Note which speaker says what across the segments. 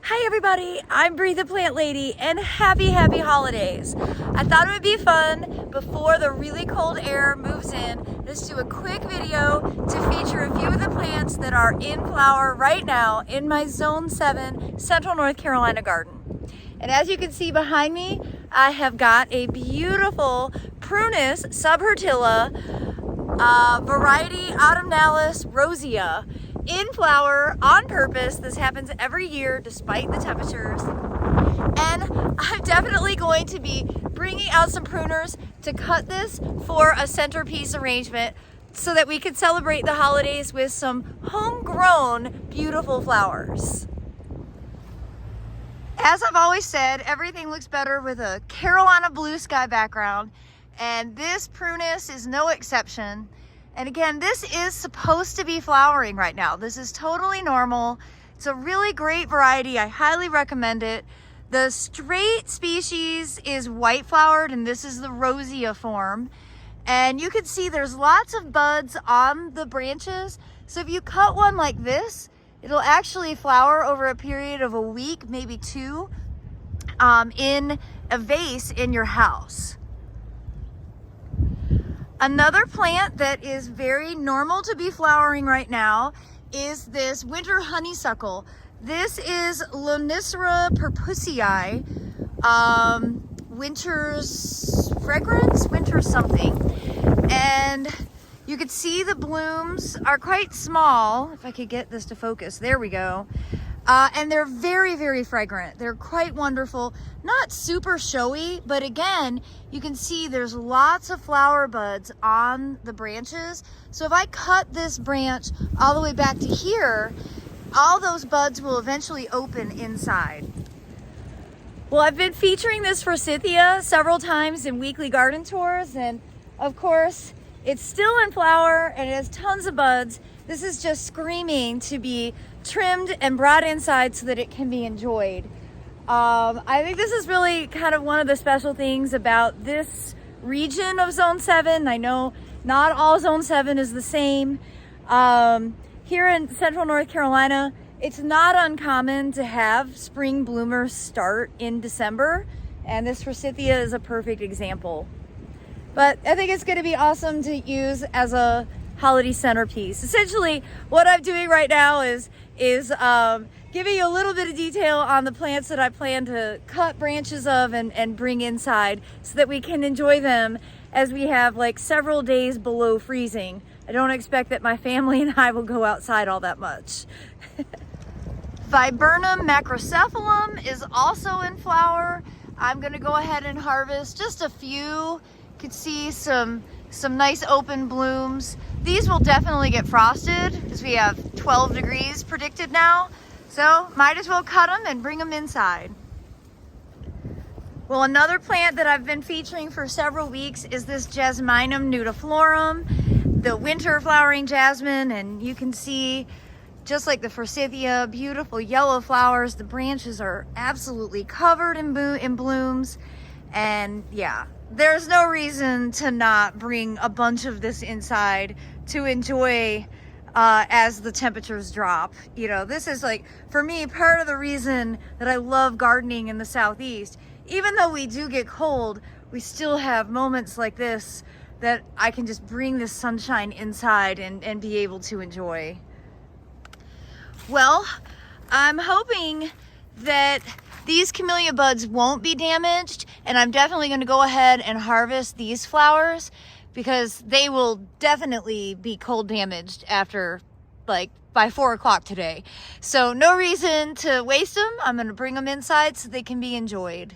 Speaker 1: Hi everybody, I'm Bree the Plant Lady and happy holidays. I thought it would be fun before the really cold air moves in, just do a quick video to feature a few of the plants that are in flower right now in my Zone 7 Central North Carolina garden. And as you can see behind me, I have got a beautiful Prunus subhirtilla variety autumnalis rosea in flower on purpose. This happens every year despite the temperatures. And I'm definitely going to be bringing out some pruners to cut this for a centerpiece arrangement so that we can celebrate the holidays with some homegrown beautiful flowers. As I've always said, everything looks better with a Carolina blue sky background, and this Prunus is no exception. And again, this is supposed to be flowering right now. This is totally normal. It's a really great variety. I highly recommend it. The straight species is white flowered, and this is the rosea form. And you can see there's lots of buds on the branches. So if you cut one like this, it'll actually flower over a period of a week, maybe two, in a vase in your house. Another plant that is very normal to be flowering right now is this winter honeysuckle. This is Lonicera purpussii, winter's fragrance, winter something. And you could see the blooms are quite small. If I could get this to focus, there we go. And they're very fragrant. They're quite wonderful. Not super showy, but again, you can see there's lots of flower buds on the branches. So if I cut this branch all the way back to here, all those buds will eventually open inside. Well, I've been featuring this Forsythia several times in weekly garden tours, and of course, it's still in flower and it has tons of buds. This is just screaming to be trimmed and brought inside so that it can be enjoyed. I think this is really kind of one of the special things about this region of Zone 7. I know not all Zone 7 is the same. Here in Central North Carolina, it's not uncommon to have spring bloomers start in December, and this Forsythia is a perfect example. But I think it's going to be awesome to use as a holiday centerpiece. Essentially, what I'm doing right now is giving you a little bit of detail on the plants that I plan to cut branches of and bring inside so that we can enjoy them as we have like several days below freezing. I don't expect that my family and I will go outside all that much. Viburnum macrocephalum is also in flower. I'm going to go ahead and harvest just a few. You could see some nice open blooms. These will definitely get frosted because we have 12 degrees predicted now. So might as well cut them and bring them inside. Well, another plant that I've been featuring for several weeks is this Jasminum nudiflorum, the winter flowering jasmine. And you can see, just like the Forsythia, beautiful yellow flowers. The branches are absolutely covered in blooms. And yeah, there's no reason to not bring a bunch of this inside to enjoy as the temperatures drop. You know, this is like, for me, part of the reason that I love gardening in the Southeast. Even though we do get cold, we still have moments like this that I can just bring this sunshine inside and be able to enjoy. Well, I'm hoping that these camellia buds won't be damaged, and I'm definitely going to go ahead and harvest these flowers because they will definitely be cold damaged after like by 4 o'clock today. So no reason to waste them. I'm going to bring them inside so they can be enjoyed.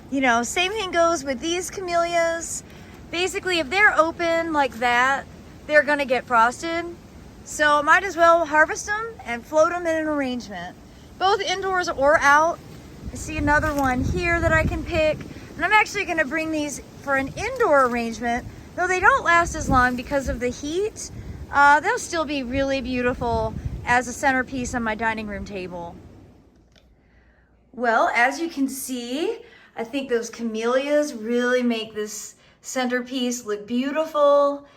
Speaker 1: You know, same thing goes with these camellias. Basically, if they're open like that, they're going to get frosted. So might as well harvest them and float them in an arrangement, both indoors or out. I see another one here that I can pick, and I'm actually going to bring these for an indoor arrangement, though they don't last as long because of the heat. They'll still be really beautiful as a centerpiece on my dining room table. Well, as you can see, I think those camellias really make this centerpiece look beautiful.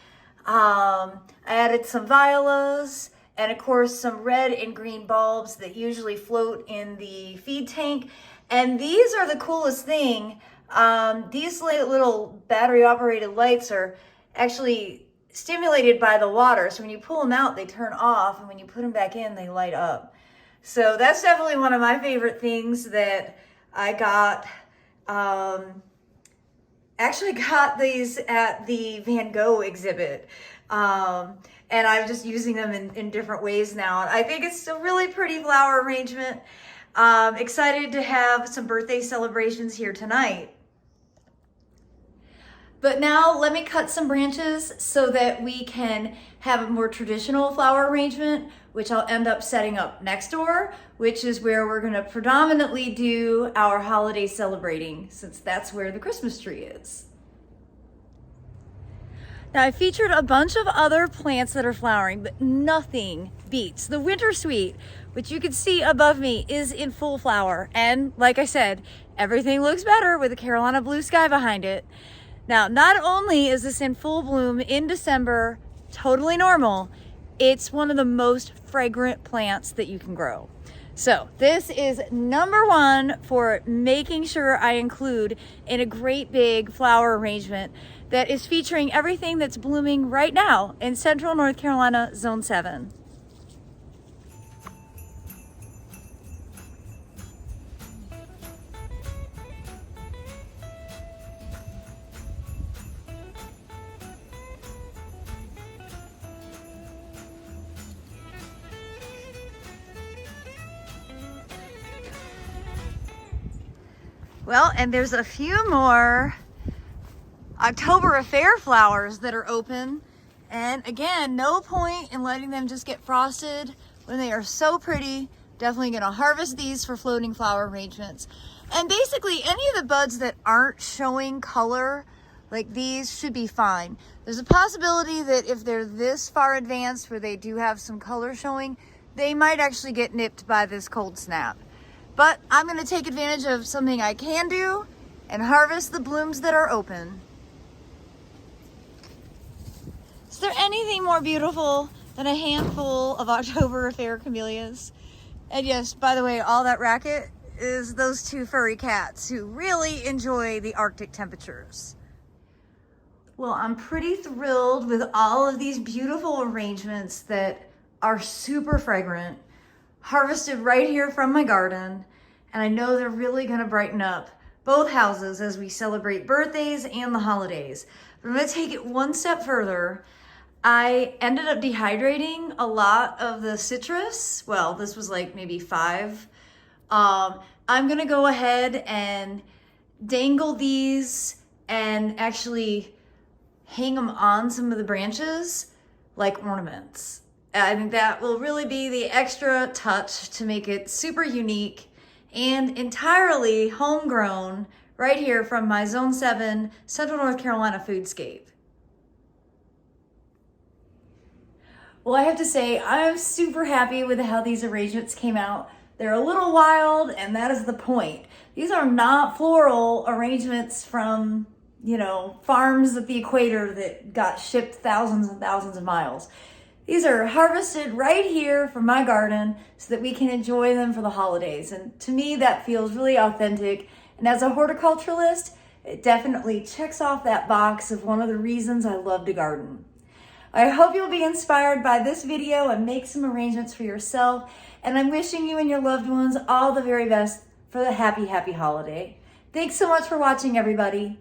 Speaker 1: I added some violas and of course some red and green bulbs that usually float in the feed tank. And these are the coolest thing. These little battery operated lights are actually stimulated by the water. So when you pull them out, they turn off, and when you put them back in, they light up. So that's definitely one of my favorite things that I got. Actually got these at the Van Gogh exhibit. And I'm just using them in different ways now. I think it's a really pretty flower arrangement. Excited to have some birthday celebrations here tonight. But now let me cut some branches so that we can have a more traditional flower arrangement, which I'll end up setting up next door, which is where we're gonna predominantly do our holiday celebrating, since that's where the Christmas tree is. Now, I featured a bunch of other plants that are flowering, but nothing beats the winter sweet, which you can see above me is in full flower. And like I said, everything looks better with the Carolina blue sky behind it. Now, not only is this in full bloom in December, totally normal, it's one of the most fragrant plants that you can grow. So this is number one for making sure I include in a great big flower arrangement that is featuring everything that's blooming right now in Central North Carolina, Zone 7. Well, and there's a few more October affair flowers that are open. And again, no point in letting them just get frosted when they are so pretty. Definitely gonna harvest these for floating flower arrangements. And basically any of the buds that aren't showing color, like these, should be fine. There's a possibility that if they're this far advanced where they do have some color showing, they might actually get nipped by this cold snap. But I'm gonna take advantage of something I can do and harvest the blooms that are open. Is there anything more beautiful than a handful of October affair camellias? And yes, by the way, all that racket is those two furry cats who really enjoy the Arctic temperatures. Well, I'm pretty thrilled with all of these beautiful arrangements that are super fragrant, harvested right here from my garden. And I know they're really gonna brighten up both houses as we celebrate birthdays and the holidays. But I'm gonna take it one step further. I ended up dehydrating a lot of the citrus. Well, this was like maybe 5. I'm gonna go ahead and dangle these and actually hang them on some of the branches like ornaments. I think that will really be the extra touch to make it super unique and entirely homegrown right here from my Zone 7 Central North Carolina foodscape. Well, I have to say, I'm super happy with how these arrangements came out. They're a little wild, and that is the point. These are not floral arrangements from, you know, farms at the equator that got shipped thousands and thousands of miles. These are harvested right here from my garden so that we can enjoy them for the holidays. And to me, that feels really authentic. And as a horticulturalist, it definitely checks off that box of one of the reasons I love to garden. I hope you'll be inspired by this video and make some arrangements for yourself. And I'm wishing you and your loved ones all the very best for the happy, happy holiday. Thanks so much for watching, everybody.